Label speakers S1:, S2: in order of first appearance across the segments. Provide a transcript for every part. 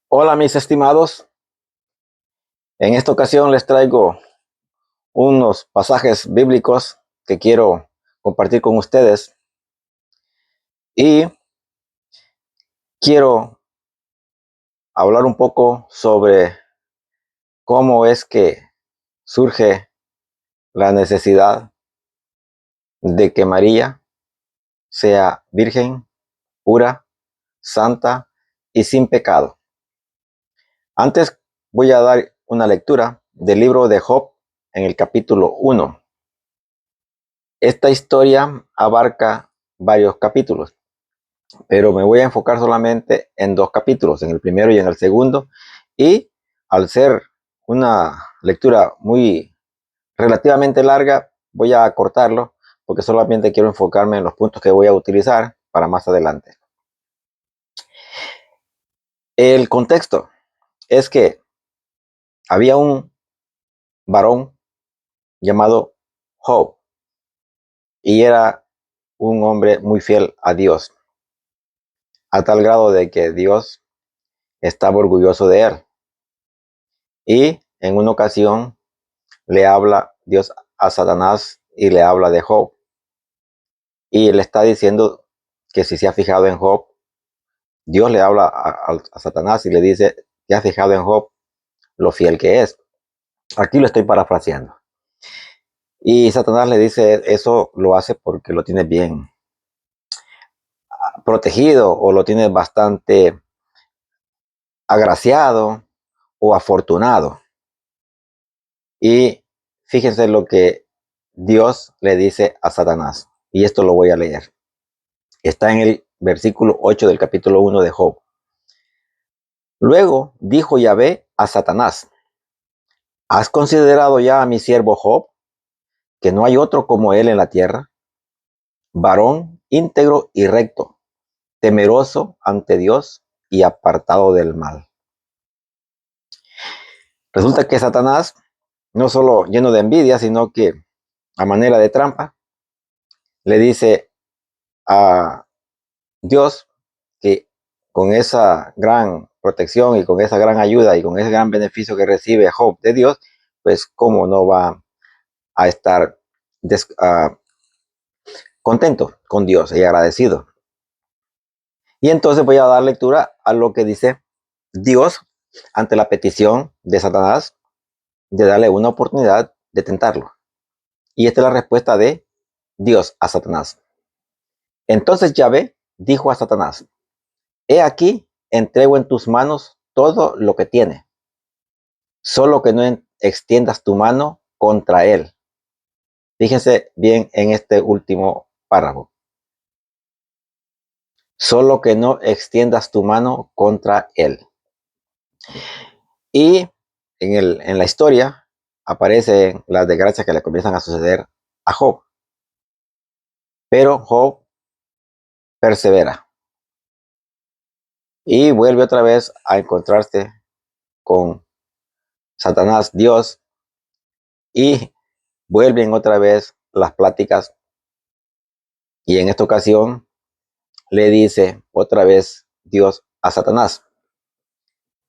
S1: Hola mis estimados, en esta ocasión les traigo unos pasajes bíblicos que quiero compartir con ustedes y quiero hablar un poco sobre cómo es que surge la necesidad de que María sea virgen, pura, santa y sin pecado. Antes voy a dar una lectura del libro de Job en el capítulo 1. Esta historia abarca varios capítulos, pero me voy a enfocar solamente en dos capítulos, en el primero y en el segundo, y al ser una lectura muy relativamente larga, voy a cortarlo porque solamente quiero enfocarme en los puntos que voy a utilizar para más adelante. El contexto es que había un varón llamado Job y era un hombre muy fiel a Dios, a tal grado de que Dios estaba orgulloso de él. Y en una ocasión le habla Dios a Satanás y le habla de Job. Y le está diciendo que si se ha fijado en Job, Dios le habla a Satanás y le dice, ¿te has fijado en Job lo fiel que es? Aquí lo estoy parafraseando. Y Satanás le dice, eso lo hace porque lo tiene bien protegido o lo tiene bastante agraciado o afortunado. Y fíjense lo que Dios le dice a Satanás. Y esto lo voy a leer. Está en el versículo 8 del capítulo 1 de Job. Luego dijo Yahvé a Satanás, ¿has considerado ya a mi siervo Job, que no hay otro como él en la tierra? Varón íntegro y recto, temeroso ante Dios y apartado del mal. Resulta que Satanás, no solo lleno de envidia, sino que a manera de trampa, le dice a Dios que con esa gran protección y con esa gran ayuda y con ese gran beneficio que recibe Job de Dios, pues cómo no va a estar contento con Dios y agradecido. Y entonces voy a dar lectura a lo que dice Dios ante la petición de Satanás de darle una oportunidad de tentarlo. Y esta es la respuesta de Dios a Satanás. Entonces Yahvé dijo a Satanás, he aquí, entrego en tus manos todo lo que tiene, solo que no extiendas tu mano contra él. Fíjense bien en este último párrafo. Solo que no extiendas tu mano contra él. Y en la historia aparecen las desgracias que le comienzan a suceder a Job. Pero Job persevera y vuelve otra vez a encontrarse con Satanás, Dios, y vuelven otra vez las pláticas. Y en esta ocasión le dice otra vez Dios a Satanás.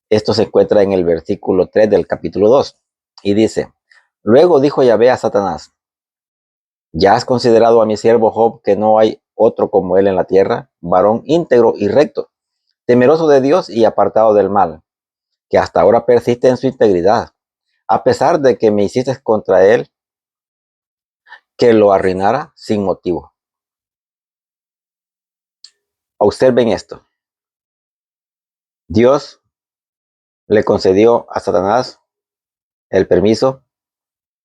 S1: Esto se encuentra en el versículo 3 del capítulo 2. Y dice, luego dijo Yahvé a Satanás, ¿ya has considerado a mi siervo Job, que no hay otro como él en la tierra, varón íntegro y recto, temeroso de Dios y apartado del mal, que hasta ahora persiste en su integridad, a pesar de que me hiciste contra él que lo arruinara sin motivo? Observen esto. Dios le concedió a Satanás el permiso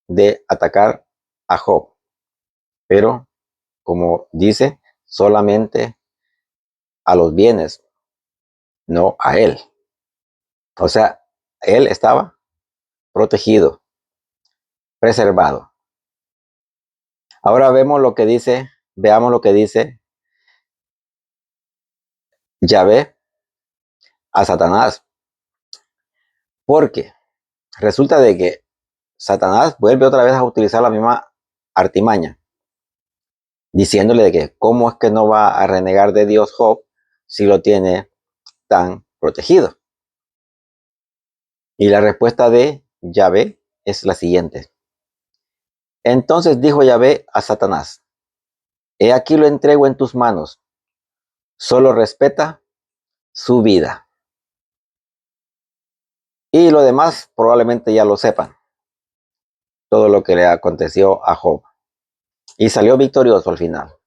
S1: de atacar a Job, pero como dice, solamente a los bienes, no a él. O sea, él estaba protegido, preservado. Ahora veamos lo que dice Yahvé a Satanás, porque resulta de que Satanás vuelve otra vez a utilizar la misma artimaña, diciéndole de que cómo es que no va a renegar de Dios Job si lo tiene tan protegido. Y la respuesta de Yahvé es la siguiente. Entonces dijo Yahvé a Satanás, he aquí lo entrego en tus manos, solo respeta su vida. Y lo demás probablemente ya lo sepan, todo lo que le aconteció a Job. Y salió victorioso al final.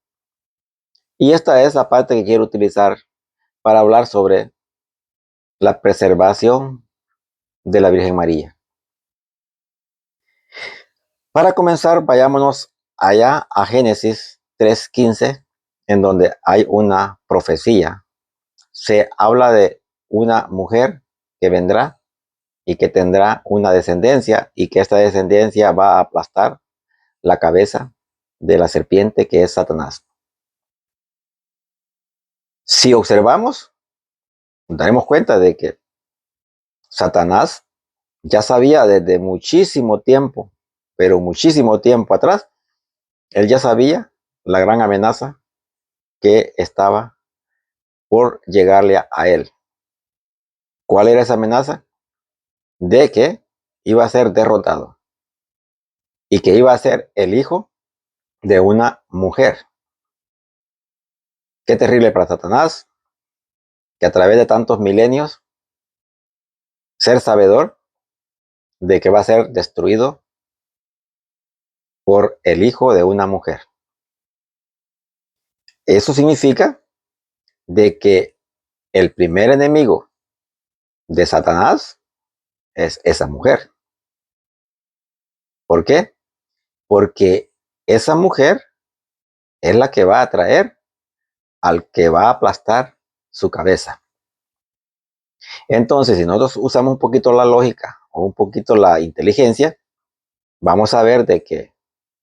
S1: Y esta es la parte que quiero utilizar para hablar sobre la preservación de la Virgen María. Para comenzar, vayámonos allá a Génesis 3:15, en donde hay una profecía. Se habla de una mujer que vendrá y que tendrá una descendencia y que esta descendencia va a aplastar la cabeza de la serpiente que es Satanás. Si observamos, nos daremos cuenta de que Satanás ya sabía desde muchísimo tiempo, pero muchísimo tiempo atrás, él ya sabía la gran amenaza que estaba por llegarle a él. ¿Cuál era esa amenaza? De que iba a ser derrotado y que iba a ser el hijo de una mujer. Qué terrible para Satanás que a través de tantos milenios ser sabedor de que va a ser destruido por el hijo de una mujer. Eso significa de que el primer enemigo de Satanás es esa mujer. ¿Por qué? Porque esa mujer es la que va a atraer al que va a aplastar su cabeza. Entonces, si nosotros usamos un poquito la lógica o un poquito la inteligencia, vamos a ver de que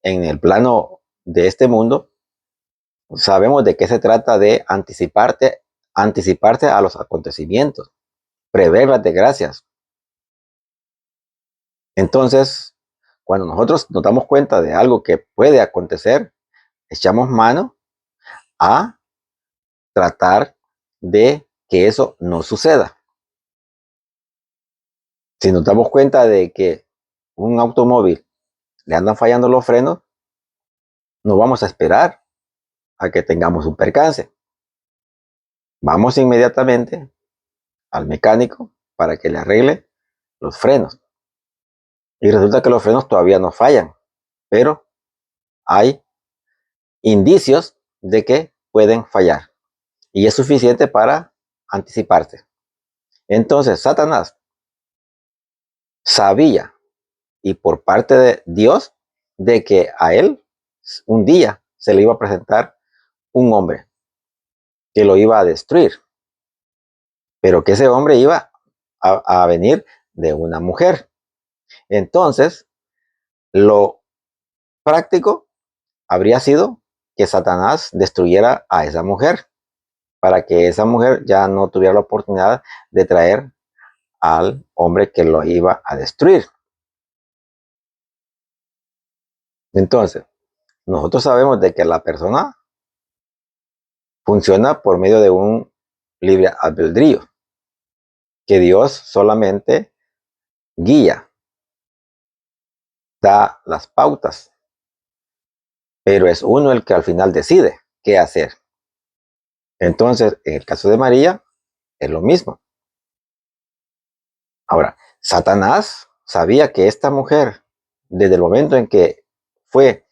S1: en el plano de este mundo, sabemos de qué se trata de anticiparse a los acontecimientos, prever las desgracias. Entonces, cuando nosotros nos damos cuenta de algo que puede acontecer, echamos mano a tratar de que eso no suceda. Si nos damos cuenta de que un automóvil le andan fallando los frenos, no vamos a esperar a que tengamos un percance. Vamos inmediatamente al mecánico para que le arregle los frenos. Y resulta que los frenos todavía no fallan, pero hay indicios de que pueden fallar. Y es suficiente para anticiparse. Entonces, Satanás sabía, y por parte de Dios, de que a él un día se le iba a presentar un hombre que lo iba a destruir, pero que ese hombre iba a venir de una mujer. Entonces, lo práctico habría sido que Satanás destruyera a esa mujer para que esa mujer ya no tuviera la oportunidad de traer al hombre que lo iba a destruir. Entonces, nosotros sabemos de que la persona funciona por medio de un libre albedrío, que Dios solamente guía, da las pautas, pero es uno el que al final decide qué hacer. Entonces, en el caso de María, es lo mismo. Ahora, Satanás sabía que esta mujer, desde el momento en que fue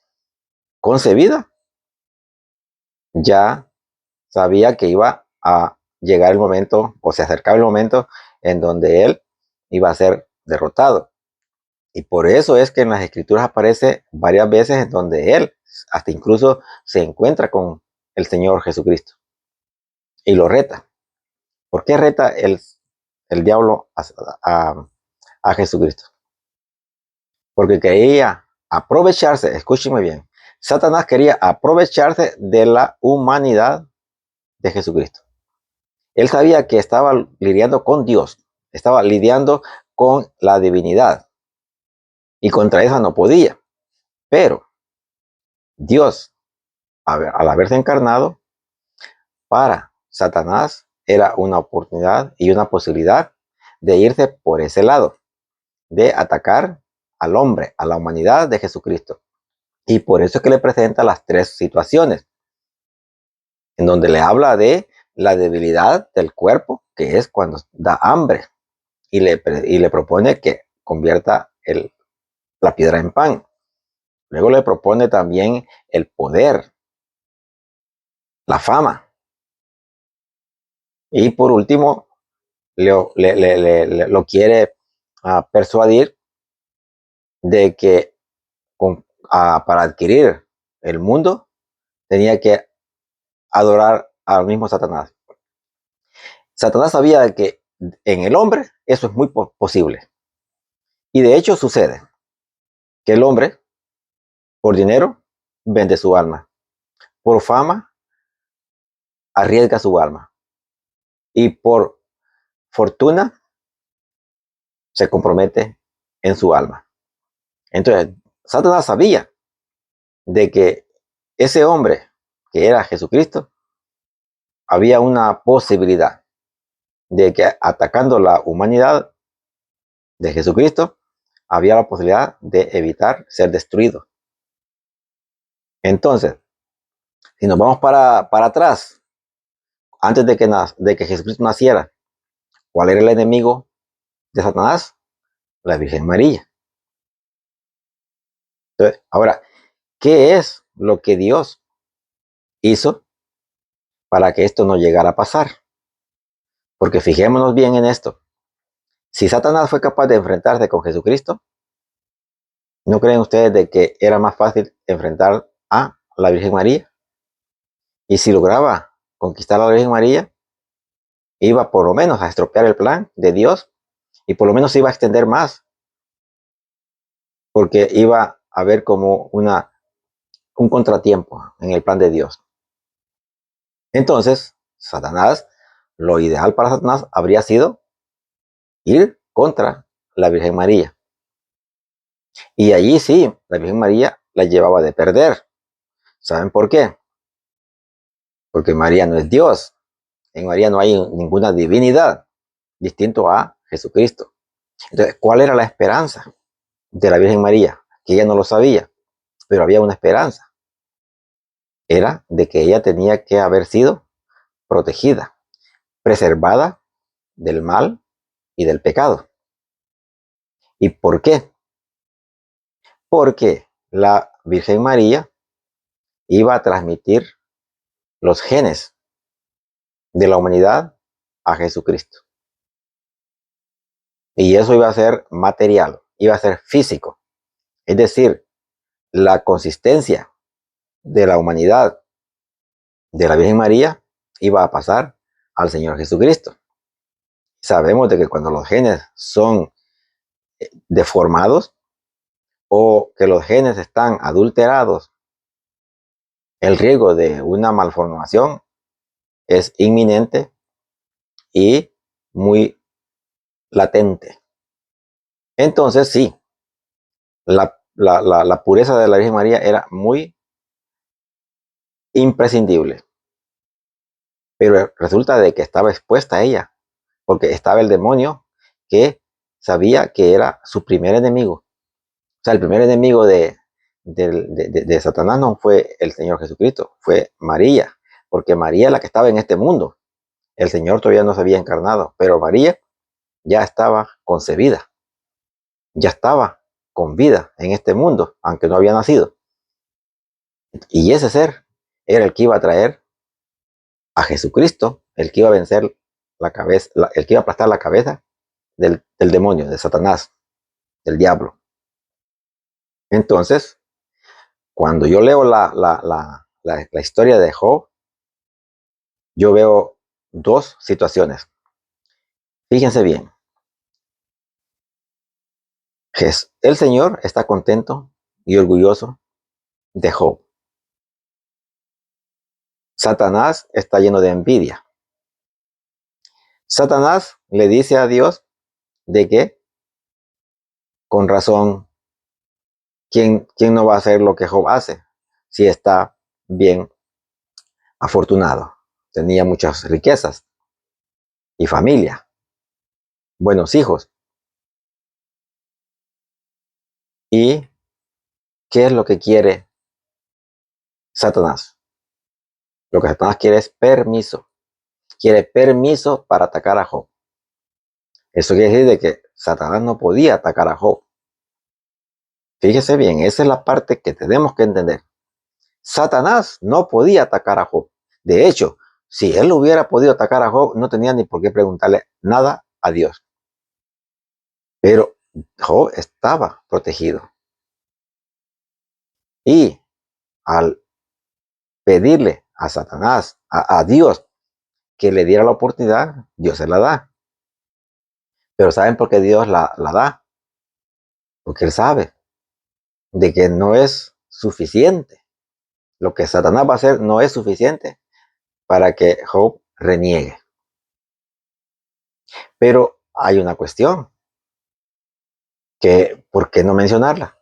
S1: concebida, ya sabía que iba a llegar el momento, o se acercaba el momento en donde él iba a ser derrotado. Y por eso es que en las escrituras aparece varias veces en donde él hasta incluso se encuentra con el Señor Jesucristo y lo reta. ¿Por qué reta el diablo a Jesucristo? Porque quería aprovecharse, escúcheme bien, Satanás quería aprovecharse de la humanidad de Jesucristo. Él sabía que estaba lidiando con Dios, estaba lidiando con la divinidad y contra esa no podía. Pero Dios, al haberse encarnado, para Satanás era una oportunidad y una posibilidad de irse por ese lado. de atacar al hombre, a la humanidad de Jesucristo. Y por eso es que le presenta las tres situaciones, en donde le habla de la debilidad del cuerpo, que es cuando da hambre, y le propone que convierta la piedra en pan. Luego le propone también el poder, la fama. Y por último, lo quiere persuadir de que para adquirir el mundo tenía que adorar al mismo Satanás. Satanás sabía que en el hombre eso es muy posible. Y de hecho sucede que el hombre, por dinero, vende su alma. Por fama, arriesga su alma. Y por fortuna, se compromete en su alma. Entonces, Satanás sabía de que ese hombre, que era Jesucristo, había una posibilidad de que atacando la humanidad de Jesucristo, había la posibilidad de evitar ser destruido. Entonces, si nos vamos para atrás, antes de que Jesucristo naciera, ¿cuál era el enemigo de Satanás? La Virgen María. Entonces, ahora, ¿qué es lo que Dios hizo para que esto no llegara a pasar? Porque fijémonos bien en esto. Si Satanás fue capaz de enfrentarse con Jesucristo, ¿no creen ustedes de que era más fácil enfrentar a la Virgen María? Y si lograba conquistar a la Virgen María, iba por lo menos a estropear el plan de Dios y por lo menos se iba a extender más, porque iba a haber como un contratiempo en el plan de Dios. Entonces, lo ideal para Satanás habría sido ir contra la Virgen María. Y allí sí, la Virgen María la llevaba de perder. ¿Saben por qué? Porque María no es Dios. En María no hay ninguna divinidad distinto a Jesucristo. Entonces, ¿cuál era la esperanza de la Virgen María? Que ella no lo sabía, pero había una esperanza. Era de que ella tenía que haber sido protegida, preservada del mal y del pecado. ¿Y por qué? Porque la Virgen María iba a transmitir los genes de la humanidad a Jesucristo. Y eso iba a ser material, iba a ser físico. Es decir, la consistencia de la humanidad de la Virgen María iba a pasar al Señor Jesucristo. Sabemos de que cuando los genes son deformados o que los genes están adulterados, el riesgo de una malformación es inminente y muy latente. Entonces, sí, la pureza de la Virgen María era muy imprescindible, pero resulta de que estaba expuesta a ella, porque estaba el demonio que sabía que era su primer enemigo. O sea, el primer enemigo de Satanás no fue el Señor Jesucristo, fue María, porque María es la que estaba en este mundo. El Señor todavía no se había encarnado, pero María ya estaba concebida, ya estaba con vida en este mundo, aunque no había nacido. Y ese ser era el que iba a traer a Jesucristo, el que iba a vencer la cabeza, el que iba a aplastar la cabeza del demonio, de Satanás, del diablo. Entonces, cuando yo leo la historia de Job, yo veo dos situaciones. Fíjense bien. El Señor está contento y orgulloso de Job. Satanás está lleno de envidia. Satanás le dice a Dios de que, con razón, ¿quién no va a hacer lo que Job hace si está bien afortunado? Tenía muchas riquezas y familia, buenos hijos. ¿Y qué es lo que quiere Satanás? Lo que Satanás quiere es permiso. Quiere permiso para atacar a Job. Eso quiere decir de que Satanás no podía atacar a Job. Fíjese bien, esa es la parte que tenemos que entender. Satanás no podía atacar a Job. De hecho, si él hubiera podido atacar a Job, no tenía ni por qué preguntarle nada a Dios. Pero Job estaba protegido. Y al pedirle a Satanás, a Dios, que le diera la oportunidad, Dios se la da. Pero ¿saben por qué Dios la da? Porque Él sabe de que no es suficiente. Lo que Satanás va a hacer no es suficiente para que Job reniegue. Pero hay una cuestión que, ¿por qué no mencionarla?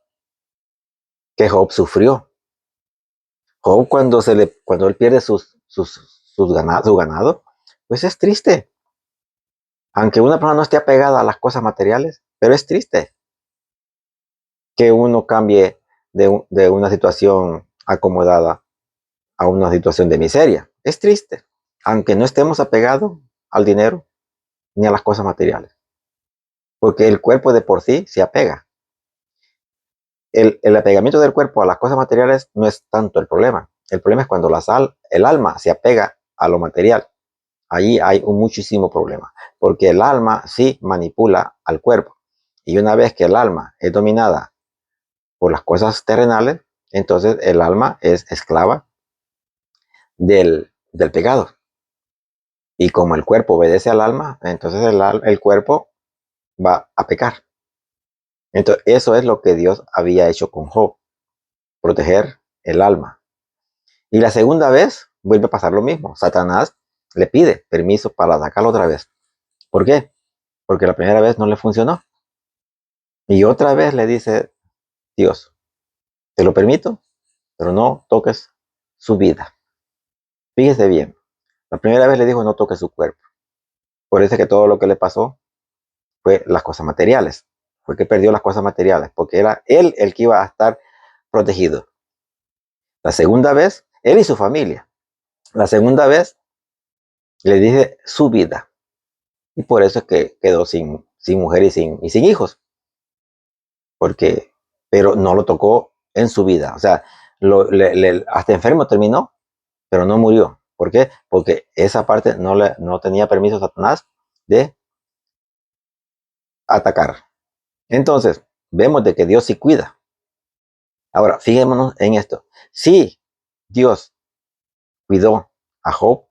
S1: Que Job sufrió. Job cuando él pierde su ganado, pues es triste. Aunque una persona no esté apegada a las cosas materiales, pero es triste que uno cambie de una situación acomodada a una situación de miseria. Es triste, aunque no estemos apegados al dinero ni a las cosas materiales, porque el cuerpo de por sí se apega. El apegamiento del cuerpo a las cosas materiales no es tanto el problema. El problema es cuando el alma se apega a lo material. Allí hay un muchísimo problema, porque el alma sí manipula al cuerpo. Y una vez que el alma es dominada por las cosas terrenales, entonces el alma es esclava del pecado. Y como el cuerpo obedece al alma, entonces el cuerpo va a pecar. Entonces eso es lo que Dios había hecho con Job, proteger el alma. Y la segunda vez vuelve a pasar lo mismo. Satanás le pide permiso para atacarlo otra vez. ¿Por qué? Porque la primera vez no le funcionó. Y otra vez le dice Dios, te lo permito, pero no toques su vida. Fíjese bien, la primera vez le dijo no toques su cuerpo. Por eso es que todo lo que le pasó fue las cosas materiales. Fue que perdió las cosas materiales, porque era él el que iba a estar protegido. La segunda vez, él y su familia. La segunda vez le dice su vida. Y por eso es que quedó sin mujer y sin hijos. Porque, pero no lo tocó en su vida. O sea, hasta enfermo terminó, pero no murió. ¿Por qué? Porque esa parte no tenía permiso Satanás de atacar. Entonces, vemos de que Dios sí cuida. Ahora, fijémonos en esto. Si Dios cuidó a Job,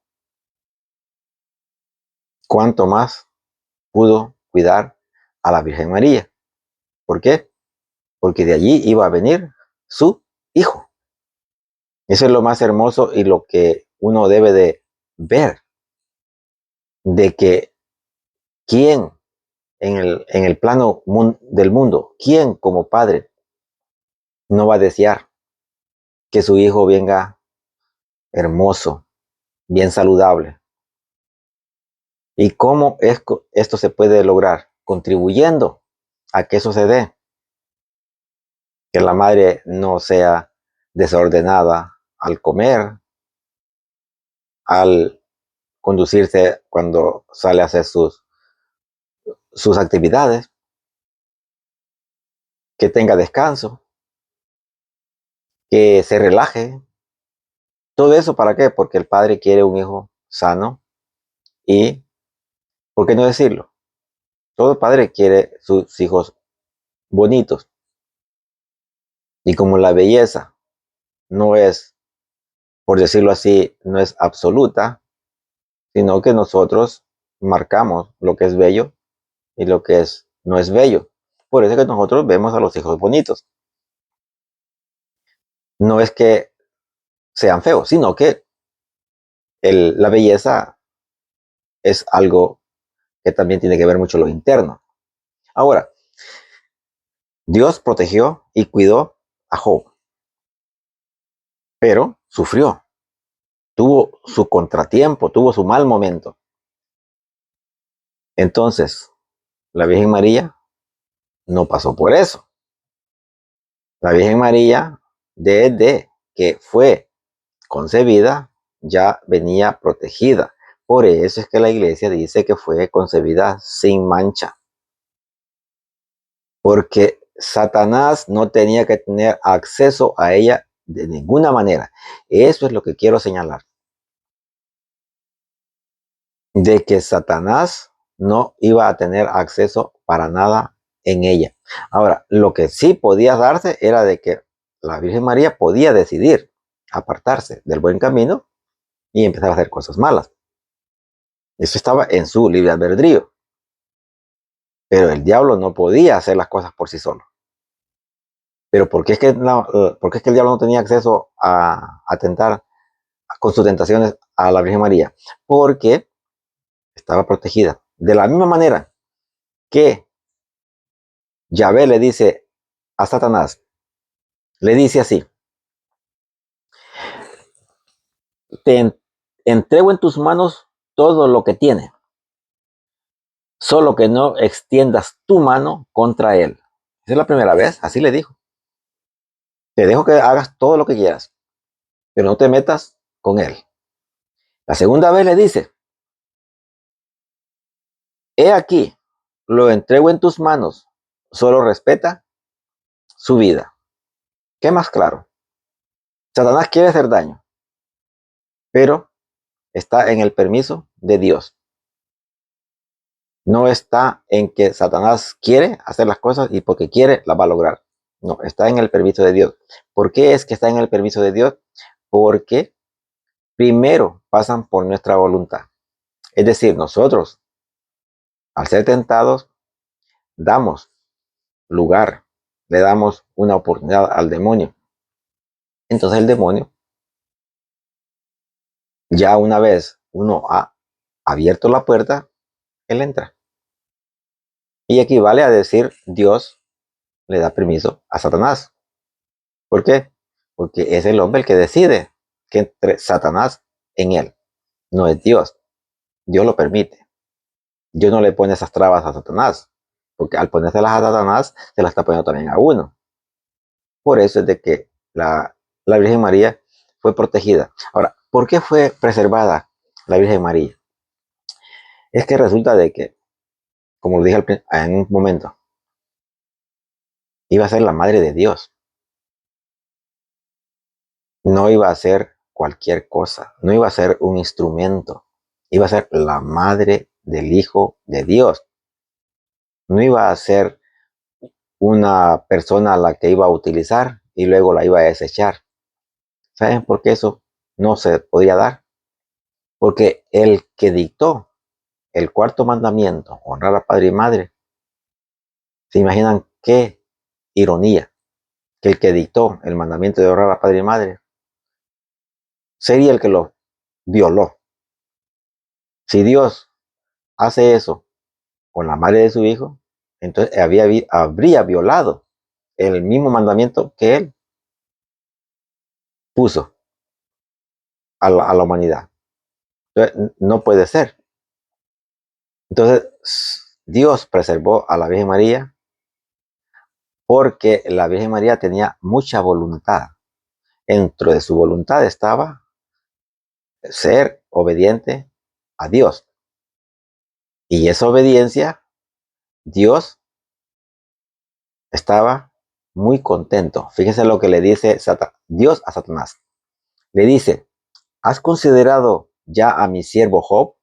S1: ¿cuánto más pudo cuidar a la Virgen María? ¿Por qué? Porque de allí iba a venir su hijo. Eso es lo más hermoso y lo que uno debe de ver, de que quién en el plano del mundo, quién como padre no va a desear que su hijo venga hermoso, bien saludable. ¿Y cómo esto se puede lograr? Contribuyendo a que eso se dé. Que la madre no sea desordenada al comer, al conducirse cuando sale a hacer sus actividades, que tenga descanso, que se relaje. Todo eso ¿para qué? Porque el padre quiere un hijo sano y, ¿por qué no decirlo? Todo padre quiere sus hijos bonitos. Y como la belleza no es, por decirlo así, no es absoluta, sino que nosotros marcamos lo que es bello y lo que no es bello. Por eso es que nosotros vemos a los hijos bonitos. No es que sean feos, sino que la belleza es algo que también tiene que ver mucho lo interno. Ahora, Dios protegió y cuidó a Job, pero sufrió, tuvo su contratiempo, tuvo su mal momento. Entonces, la Virgen María no pasó por eso. La Virgen María, desde que fue concebida, ya venía protegida. Por eso es que la iglesia dice que fue concebida sin mancha. Porque Satanás no tenía que tener acceso a ella de ninguna manera. Eso es lo que quiero señalar. De que Satanás no iba a tener acceso para nada en ella. Ahora, lo que sí podía darse era de que la Virgen María podía decidir apartarse del buen camino y empezar a hacer cosas malas. Eso estaba en su libre albedrío. Pero el diablo no podía hacer las cosas por sí solo. Pero ¿por qué es que, por qué es que el diablo no tenía acceso a tentar con sus tentaciones a la Virgen María? Porque estaba protegida. De la misma manera que Yahvé le dice a Satanás, le dice así, te entrego en tus manos todo lo que tiene, solo que no extiendas tu mano contra él. Esa es la primera vez, así le dijo. Te dejo que hagas todo lo que quieras, pero no te metas con él. La segunda vez le dice, he aquí, lo entrego en tus manos, solo respeta su vida. ¿Qué más claro? Satanás quiere hacer daño, pero está en el permiso de Dios. No está en que Satanás quiere hacer las cosas y porque quiere las va a lograr. No, está en el permiso de Dios. ¿Por qué es que está en el permiso de Dios? Porque primero pasan por nuestra voluntad. Es decir, nosotros, al ser tentados, damos lugar, le damos una oportunidad al demonio. Entonces el demonio, ya una vez uno ha abierto la puerta, él entra. Y equivale a decir Dios le da permiso a Satanás. ¿Por qué? Porque es el hombre el que decide que entre Satanás en él. No es Dios. Dios lo permite. Dios no le pone esas trabas a Satanás. Porque al ponérselas a Satanás, se las está poniendo también a uno. Por eso es de que la Virgen María fue protegida. Ahora, ¿por qué fue preservada la Virgen María? Es que resulta de que, como lo dije en un momento, iba a ser la madre de Dios. No iba a ser cualquier cosa, no iba a ser un instrumento, iba a ser la madre del Hijo de Dios. No iba a ser una persona a la que iba a utilizar y luego la iba a desechar. ¿Saben por qué eso no se podía dar? Porque el que dictó el cuarto mandamiento, honrar a padre y madre, se imaginan qué ironía, que el que dictó el mandamiento de honrar a padre y madre sería el que lo violó. Si Dios hace eso con la madre de su hijo, entonces habría violado el mismo mandamiento que él puso a la humanidad. Entonces, no puede ser. Entonces, Dios preservó a la Virgen María porque la Virgen María tenía mucha voluntad. Dentro de su voluntad estaba ser obediente a Dios. Y esa obediencia, Dios estaba muy contento. Fíjense lo que le dice Dios a Satanás. Le dice, ¿has considerado ya a mi siervo Job,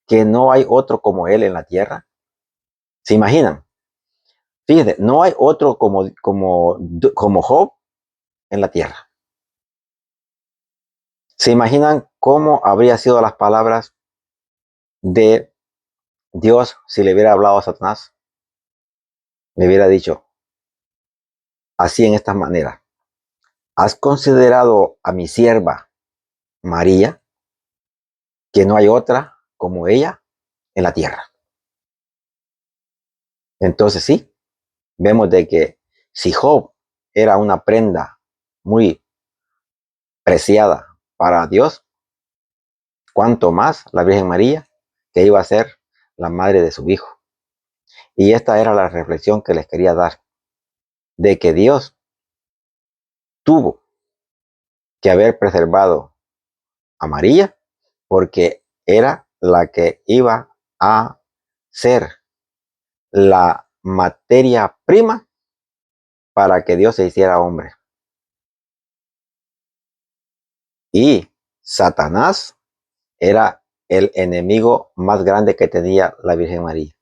S1: que no hay otro como él en la tierra? ¿Se imaginan? Fíjense, no hay otro como Job en la tierra. ¿Se imaginan cómo habrían sido las palabras de Dios si le hubiera hablado a Satanás? Le hubiera dicho así en esta manera. ¿Has considerado a mi sierva María, que no hay otra como ella en la tierra? Entonces sí, vemos de que si Job era una prenda muy preciada para Dios, cuanto más la Virgen María, que iba a ser la madre de su hijo. Y esta era la reflexión que les quería dar, de que Dios tuvo que haber preservado a María porque era la que iba a ser la materia prima para que Dios se hiciera hombre. Y Satanás era el enemigo más grande que tenía la Virgen María.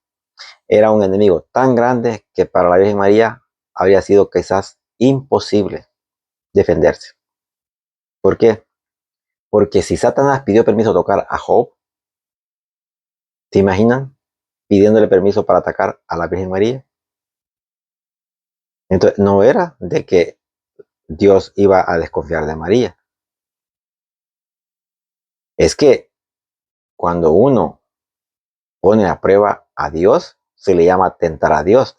S1: Era un enemigo tan grande que para la Virgen María habría sido quizás imposible defenderse. ¿Por qué? Porque si Satanás pidió permiso de tocar a Job, ¿se imaginan? Pidiéndole permiso para atacar a la Virgen María. Entonces, no era de que Dios iba a desconfiar de María. Es que cuando uno pone a prueba a Dios, se le llama tentar a Dios.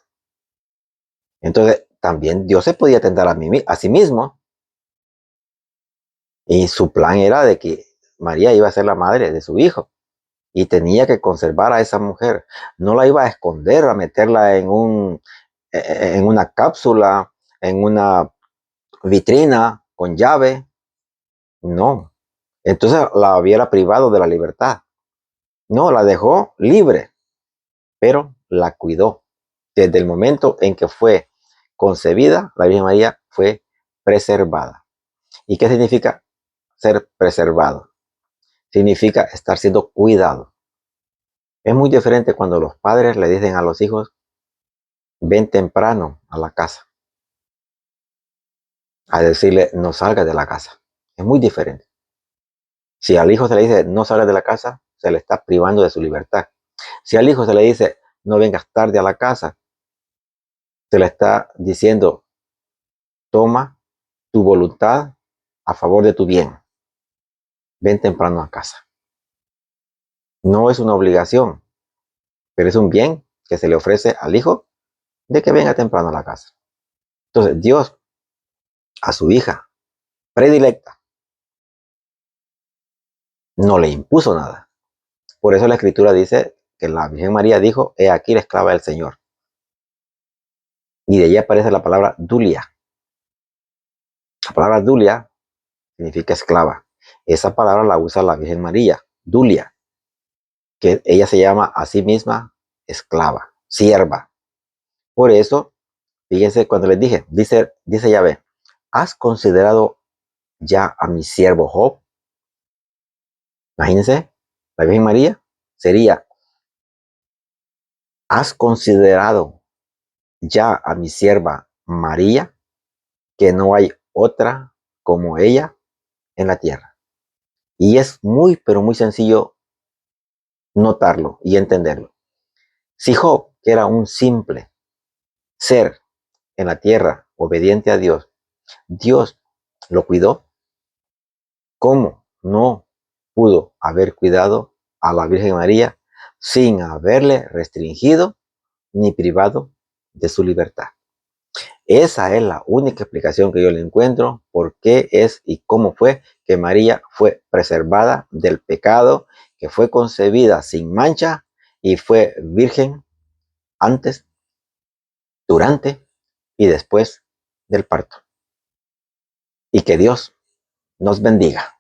S1: Entonces, también Dios se podía tentar a sí mismo. Y su plan era de que María iba a ser la madre de su hijo. Y tenía que conservar a esa mujer. No la iba a esconder, a meterla en una cápsula, en una vitrina con llave. No. Entonces la hubiera privado de la libertad. No, la dejó libre, pero la cuidó. Desde el momento en que fue concebida, la Virgen María fue preservada. ¿Y qué significa ser preservado? Significa estar siendo cuidado. Es muy diferente cuando los padres le dicen a los hijos, ven temprano a la casa, a decirle, no salgas de la casa. Es muy diferente. Si al hijo se le dice, no salgas de la casa, se le está privando de su libertad. Si al hijo se le dice, no vengas tarde a la casa, se le está diciendo, toma tu voluntad a favor de tu bien. Ven temprano a casa. No es una obligación, pero es un bien que se le ofrece al hijo de que venga temprano a la casa. Entonces, Dios a su hija predilecta no le impuso nada. Por eso la escritura dice que la Virgen María dijo, he aquí la esclava del Señor. Y de allí aparece la palabra dulia. La palabra dulia significa esclava. Esa palabra la usa la Virgen María, dulia, que ella se llama a sí misma esclava, sierva. Por eso, fíjense cuando les dije, dice Yahvé, ¿has considerado ya a mi siervo Job? Imagínense, la Virgen María sería, ¿has considerado ya a mi sierva María, que no hay otra como ella en la tierra? Y es muy, pero muy sencillo notarlo y entenderlo. Si Job, que era un simple ser en la tierra, obediente a Dios, Dios lo cuidó, ¿cómo no pudo haber cuidado a la Virgen María sin haberle restringido ni privado de su libertad? Esa es la única explicación que yo le encuentro por qué es y cómo fue que María fue preservada del pecado, que fue concebida sin mancha y fue virgen antes, durante y después del parto. Y que Dios nos bendiga.